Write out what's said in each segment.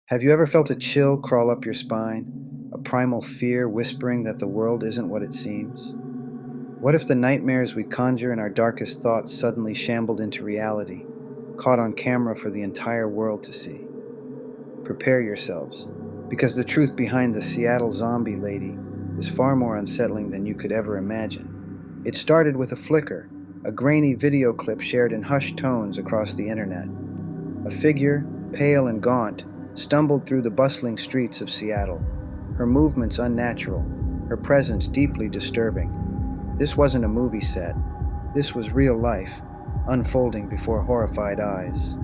Have you ever felt a chill crawl up your spine? A primal fear whispering that the world isn't what it seems? What if the nightmares we conjure in our darkest thoughts suddenly shambled into reality, caught on camera for the entire world to see? Prepare yourselves, because the truth behind the Seattle zombie lady is far more unsettling than you could ever imagine. It started with a flicker, a grainy video clip shared in hushed tones across the internet. A figure, pale and gaunt, stumbled through the bustling streets of Seattle, her movements unnatural, her presence deeply disturbing. This wasn't a movie set. This was real life, unfolding before horrified eyes.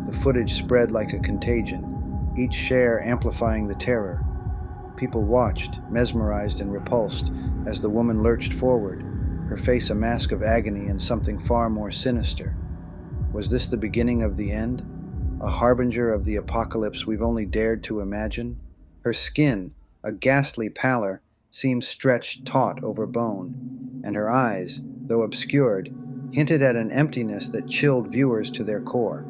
The footage spread like a contagion, each share amplifying the terror. People watched, mesmerized and repulsed, as the woman lurched forward, her face a mask of agony and something far more sinister. Was this the beginning of the end? A harbinger of the apocalypse we've only dared to imagine? Her skin, a ghastly pallor, seemed stretched taut over bone, and her eyes, though obscured, hinted at an emptiness that chilled viewers to their core.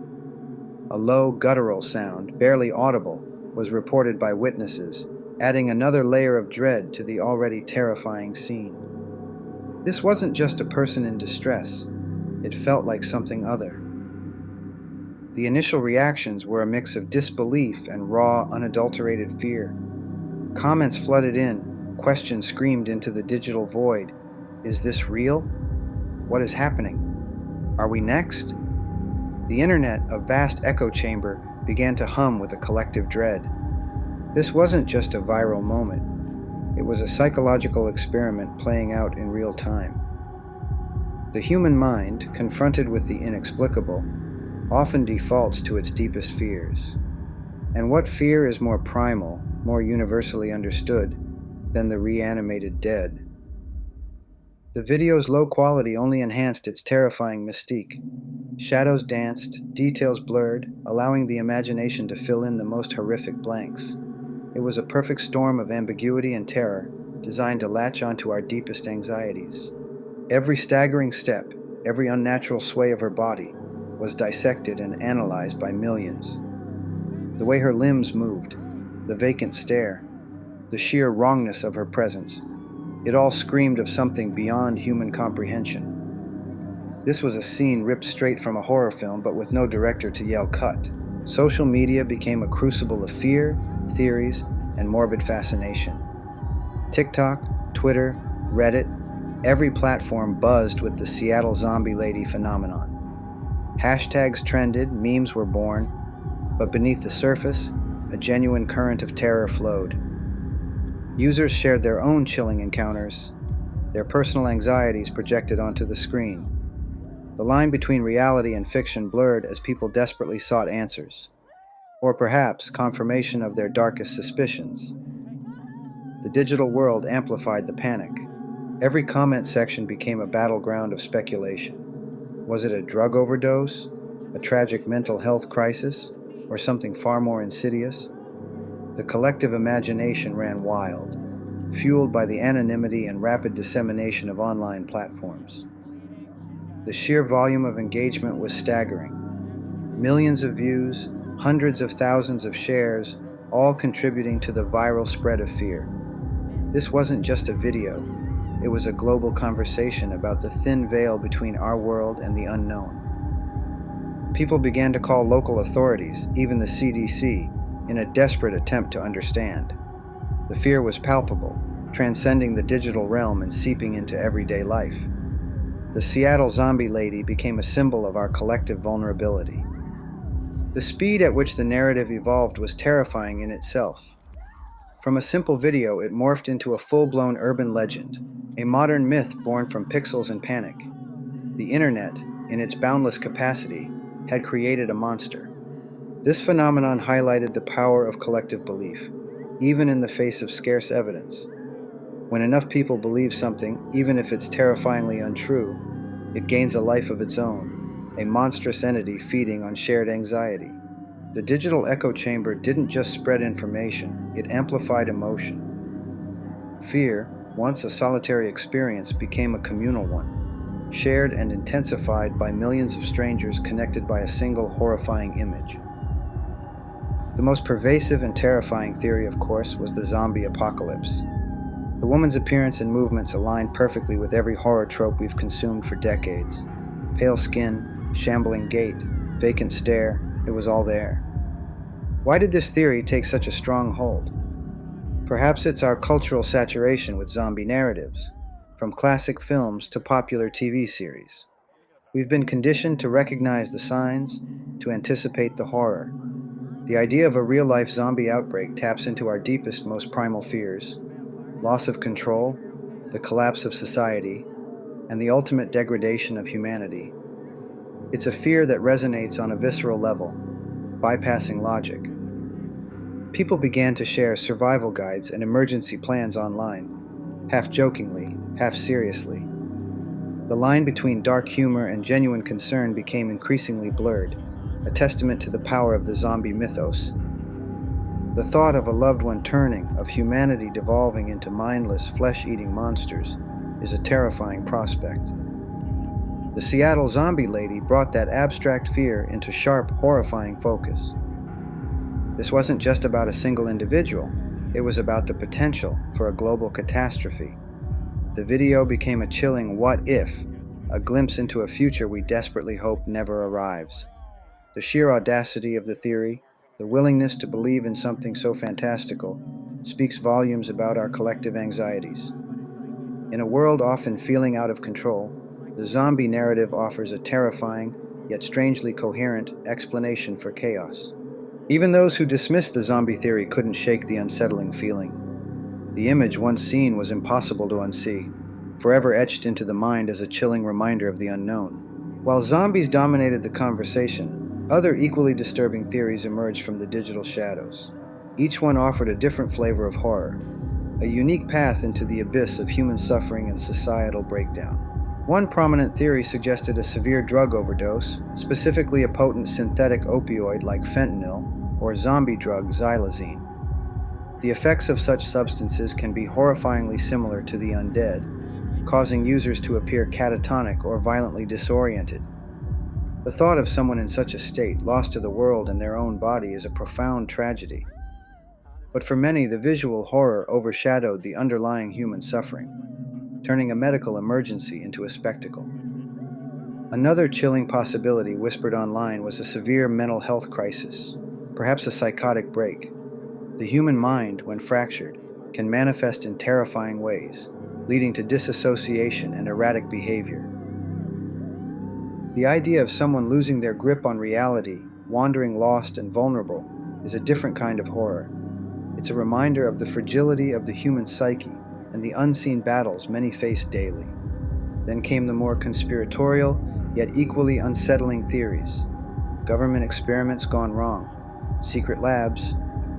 A low, guttural sound, barely audible, was reported by witnesses, adding another layer of dread to the already terrifying scene. This wasn't just a person in distress. It felt like something other. The initial reactions were a mix of disbelief and raw, unadulterated fear. Comments flooded in, questions screamed into the digital void. Is this real? What is happening? Are we next? The internet, a vast echo chamber, began to hum with a collective dread. This wasn't just a viral moment. It was a psychological experiment playing out in real time. The human mind, confronted with the inexplicable, often defaults to its deepest fears. And what fear is more primal, more universally understood, than the reanimated dead? The video's low quality only enhanced its terrifying mystique. Shadows danced, details blurred, allowing the imagination to fill in the most horrific blanks. It was a perfect storm of ambiguity and terror, designed to latch onto our deepest anxieties. Every staggering step, every unnatural sway of her body, was dissected and analyzed by millions. The way her limbs moved, the vacant stare, the sheer wrongness of her presence, it all screamed of something beyond human comprehension. This was a scene ripped straight from a horror film, but with no director to yell cut. Social media became a crucible of fear, theories, and morbid fascination. TikTok, Twitter, Reddit, every platform buzzed with the Seattle zombie lady phenomenon. Hashtags trended, memes were born, but beneath the surface, a genuine current of terror flowed. Users shared their own chilling encounters, their personal anxieties projected onto the screen. The line between reality and fiction blurred as people desperately sought answers, or perhaps confirmation of their darkest suspicions. The digital world amplified the panic. Every comment section became a battleground of speculation. Was it a drug overdose, a tragic mental health crisis, or something far more insidious? The collective imagination ran wild, fueled by the anonymity and rapid dissemination of online platforms. The sheer volume of engagement was staggering. Millions of views, hundreds of thousands of shares, all contributing to the viral spread of fear. This wasn't just a video. It was a global conversation about the thin veil between our world and the unknown. People began to call local authorities, even the CDC, in a desperate attempt to understand. The fear was palpable, transcending the digital realm and seeping into everyday life. The Seattle zombie lady became a symbol of our collective vulnerability. The speed at which the narrative evolved was terrifying in itself. From a simple video, it morphed into a full-blown urban legend, a modern myth born from pixels and panic. The internet, in its boundless capacity, had created a monster. This phenomenon highlighted the power of collective belief, even in the face of scarce evidence. When enough people believe something, even if it's terrifyingly untrue, it gains a life of its own, a monstrous entity feeding on shared anxiety. The digital echo chamber didn't just spread information, it amplified emotion. Fear, once a solitary experience, became a communal one, shared and intensified by millions of strangers connected by a single horrifying image. The most pervasive and terrifying theory, of course, was the zombie apocalypse. The woman's appearance and movements aligned perfectly with every horror trope we've consumed for decades. Pale skin, shambling gait, vacant stare, it was all there. Why did this theory take such a strong hold? Perhaps it's our cultural saturation with zombie narratives, from classic films to popular TV series. We've been conditioned to recognize the signs, to anticipate the horror. The idea of a real-life zombie outbreak taps into our deepest, most primal fears: loss of control, the collapse of society, and the ultimate degradation of humanity. It's a fear that resonates on a visceral level, bypassing logic. People began to share survival guides and emergency plans online, half jokingly, half seriously. The line between dark humor and genuine concern became increasingly blurred, a testament to the power of the zombie mythos. The thought of a loved one turning, of humanity devolving into mindless, flesh-eating monsters, is a terrifying prospect. The Seattle Zombie Lady brought that abstract fear into sharp, horrifying focus. This wasn't just about a single individual, it was about the potential for a global catastrophe. The video became a chilling what if, a glimpse into a future we desperately hope never arrives. The sheer audacity of the theory, the willingness to believe in something so fantastical, speaks volumes about our collective anxieties. In a world often feeling out of control, the zombie narrative offers a terrifying, yet strangely coherent, explanation for chaos. Even those who dismissed the zombie theory couldn't shake the unsettling feeling. The image once seen was impossible to unsee, forever etched into the mind as a chilling reminder of the unknown. While zombies dominated the conversation, other equally disturbing theories emerged from the digital shadows. Each one offered a different flavor of horror, a unique path into the abyss of human suffering and societal breakdown. One prominent theory suggested a severe drug overdose, specifically a potent synthetic opioid like fentanyl or zombie drug xylazine. The effects of such substances can be horrifyingly similar to the undead, causing users to appear catatonic or violently disoriented. The thought of someone in such a state, lost to the world and their own body, is a profound tragedy. But for many, the visual horror overshadowed the underlying human suffering, turning a medical emergency into a spectacle. Another chilling possibility whispered online was a severe mental health crisis, perhaps a psychotic break. The human mind, when fractured, can manifest in terrifying ways, leading to disassociation and erratic behavior. The idea of someone losing their grip on reality, wandering lost and vulnerable, is a different kind of horror. It's a reminder of the fragility of the human psyche and the unseen battles many face daily. Then came the more conspiratorial, yet equally unsettling theories. Government experiments gone wrong, secret labs,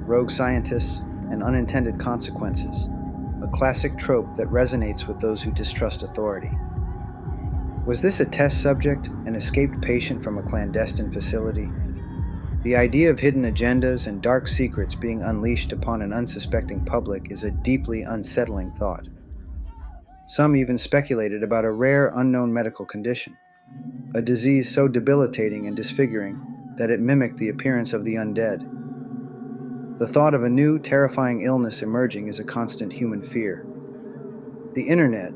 rogue scientists, and unintended consequences. A classic trope that resonates with those who distrust authority. Was this a test subject, an escaped patient from a clandestine facility? The idea of hidden agendas and dark secrets being unleashed upon an unsuspecting public is a deeply unsettling thought. Some even speculated about a rare unknown medical condition, a disease so debilitating and disfiguring that it mimicked the appearance of the undead. The thought of a new, terrifying illness emerging is a constant human fear. The internet,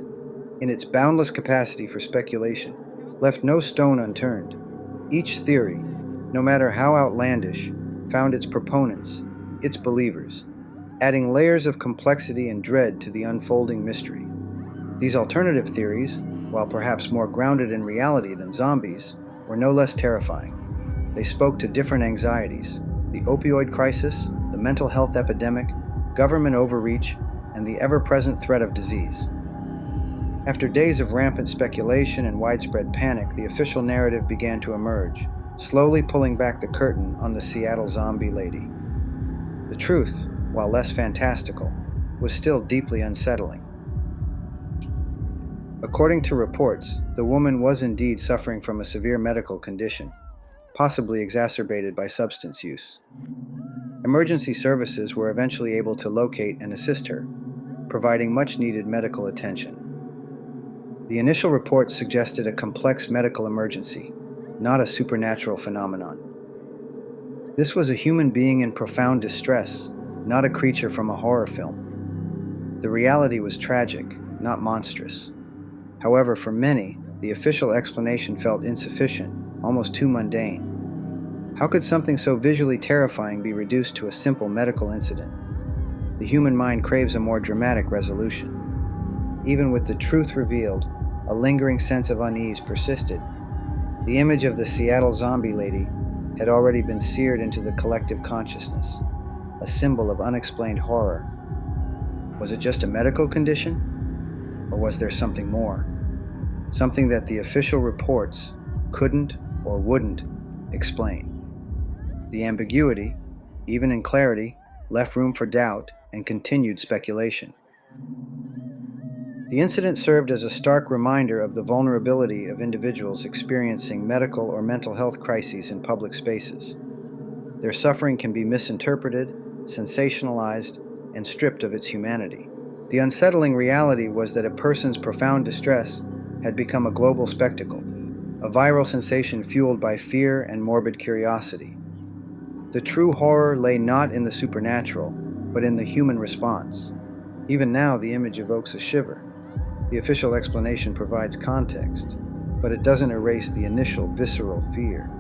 in its boundless capacity for speculation, left no stone unturned. Each theory, no matter how outlandish, found its proponents, its believers, adding layers of complexity and dread to the unfolding mystery. These alternative theories, while perhaps more grounded in reality than zombies, were no less terrifying. They spoke to different anxieties: the opioid crisis, the mental health epidemic, government overreach, and the ever-present threat of disease. After days of rampant speculation and widespread panic, the official narrative began to emerge, slowly pulling back the curtain on the Seattle Zombie Lady. The truth, while less fantastical, was still deeply unsettling. According to reports, the woman was indeed suffering from a severe medical condition, possibly exacerbated by substance use. Emergency services were eventually able to locate and assist her, providing much-needed medical attention. The initial reports suggested a complex medical emergency, not a supernatural phenomenon. This was a human being in profound distress, not a creature from a horror film. The reality was tragic, not monstrous. However, for many, the official explanation felt insufficient, almost too mundane. How could something so visually terrifying be reduced to a simple medical incident? The human mind craves a more dramatic resolution. Even with the truth revealed, a lingering sense of unease persisted. The image of the Seattle zombie lady had already been seared into the collective consciousness, a symbol of unexplained horror. Was it just a medical condition? Or was there something more? Something that the official reports couldn't or wouldn't explain. The ambiguity, even in clarity, left room for doubt and continued speculation. The incident served as a stark reminder of the vulnerability of individuals experiencing medical or mental health crises in public spaces. Their suffering can be misinterpreted, sensationalized, and stripped of its humanity. The unsettling reality was that a person's profound distress had become a global spectacle, a viral sensation fueled by fear and morbid curiosity. The true horror lay not in the supernatural, but in the human response. Even now, the image evokes a shiver. The official explanation provides context, but it doesn't erase the initial visceral fear.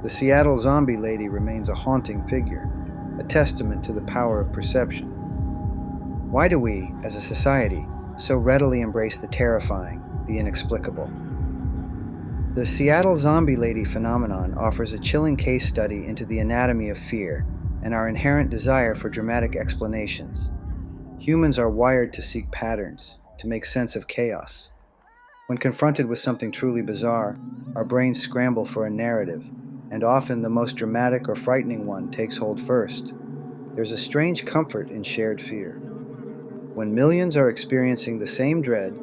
The Seattle zombie lady remains a haunting figure, a testament to the power of perception. Why do we, as a society, so readily embrace the terrifying, the inexplicable? The Seattle zombie lady phenomenon offers a chilling case study into the anatomy of fear and our inherent desire for dramatic explanations. Humans are wired to seek patterns, to make sense of chaos. When confronted with something truly bizarre, our brains scramble for a narrative, and often the most dramatic or frightening one takes hold first. There's a strange comfort in shared fear. When millions are experiencing the same dread,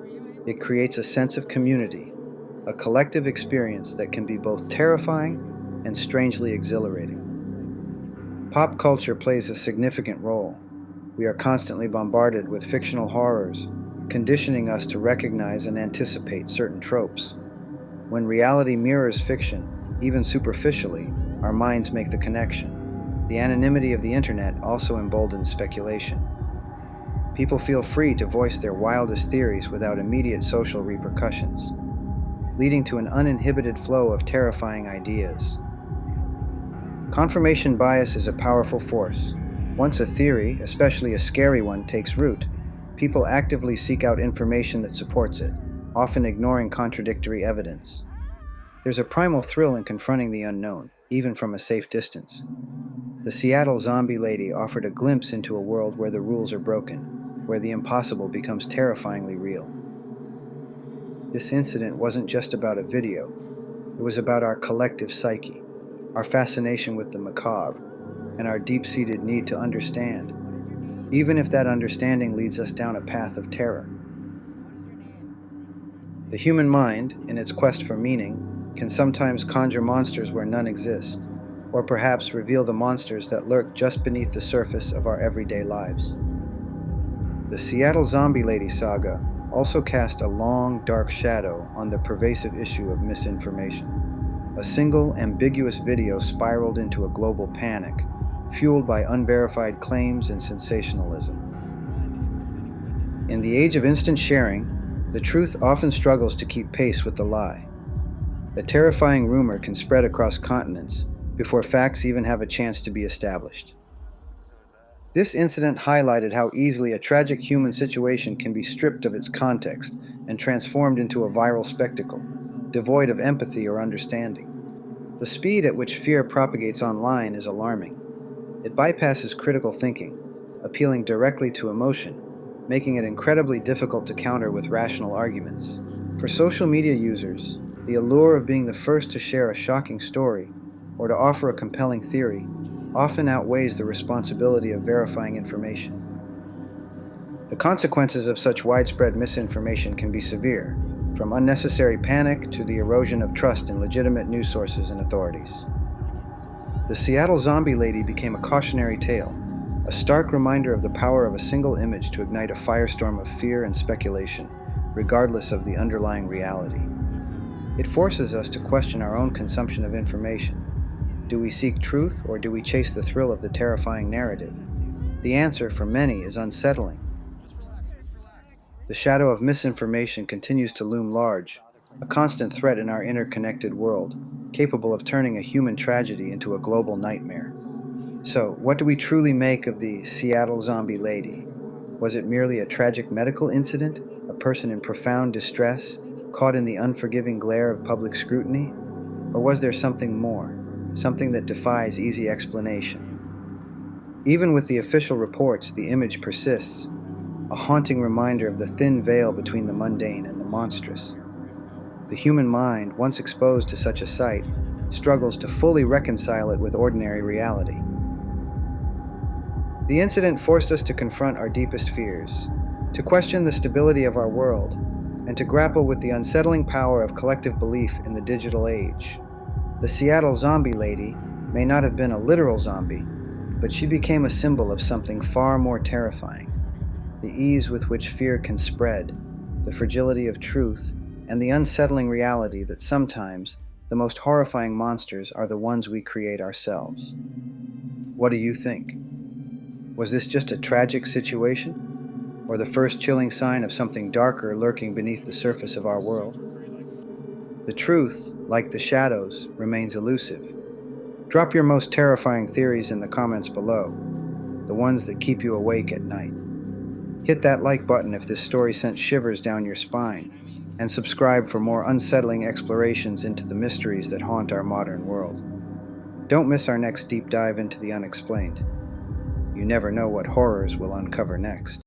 it creates a sense of community, a collective experience that can be both terrifying and strangely exhilarating. Pop culture plays a significant role. We are constantly bombarded with fictional horrors, conditioning us to recognize and anticipate certain tropes. When reality mirrors fiction, even superficially, our minds make the connection. The anonymity of the internet also emboldens speculation. People feel free to voice their wildest theories without immediate social repercussions, leading to an uninhibited flow of terrifying ideas. Confirmation bias is a powerful force. Once a theory, especially a scary one, takes root, people actively seek out information that supports it, often ignoring contradictory evidence. There's a primal thrill in confronting the unknown, even from a safe distance. The Seattle zombie lady offered a glimpse into a world where the rules are broken, where the impossible becomes terrifyingly real. This incident wasn't just about a video. It was about our collective psyche, our fascination with the macabre, and our deep-seated need to understand, even if that understanding leads us down a path of terror. The human mind, in its quest for meaning, can sometimes conjure monsters where none exist, or perhaps reveal the monsters that lurk just beneath the surface of our everyday lives. The Seattle zombie lady saga also cast a long, dark shadow on the pervasive issue of misinformation. A single, ambiguous video spiraled into a global panic, fueled by unverified claims and sensationalism. In the age of instant sharing, the truth often struggles to keep pace with the lie. A terrifying rumor can spread across continents before facts even have a chance to be established. This incident highlighted how easily a tragic human situation can be stripped of its context and transformed into a viral spectacle, devoid of empathy or understanding. The speed at which fear propagates online is alarming. It bypasses critical thinking, appealing directly to emotion, making it incredibly difficult to counter with rational arguments. For social media users, the allure of being the first to share a shocking story or to offer a compelling theory often outweighs the responsibility of verifying information. The consequences of such widespread misinformation can be severe, from unnecessary panic to the erosion of trust in legitimate news sources and authorities. The Seattle zombie lady became a cautionary tale, a stark reminder of the power of a single image to ignite a firestorm of fear and speculation, regardless of the underlying reality. It forces us to question our own consumption of information. Do we seek truth, or do we chase the thrill of the terrifying narrative? The answer, for many, is unsettling. The shadow of misinformation continues to loom large, a constant threat in our interconnected world, capable of turning a human tragedy into a global nightmare. So, what do we truly make of the Seattle Zombie Lady? Was it merely a tragic medical incident, a person in profound distress, caught in the unforgiving glare of public scrutiny? Or was there something more, something that defies easy explanation? Even with the official reports, the image persists, a haunting reminder of the thin veil between the mundane and the monstrous. The human mind, once exposed to such a sight, struggles to fully reconcile it with ordinary reality. The incident forced us to confront our deepest fears, to question the stability of our world, and to grapple with the unsettling power of collective belief in the digital age. The Seattle Zombie Lady may not have been a literal zombie, but she became a symbol of something far more terrifying: the ease with which fear can spread, the fragility of truth, and the unsettling reality that sometimes the most horrifying monsters are the ones we create ourselves. What do you think? Was this just a tragic situation, or the first chilling sign of something darker lurking beneath the surface of our world? The truth, like the shadows, remains elusive. Drop your most terrifying theories in the comments below, the ones that keep you awake at night. Hit that like button if this story sent shivers down your spine, and subscribe for more unsettling explorations into the mysteries that haunt our modern world. Don't miss our next deep dive into the unexplained. You never know what horrors we'll uncover next.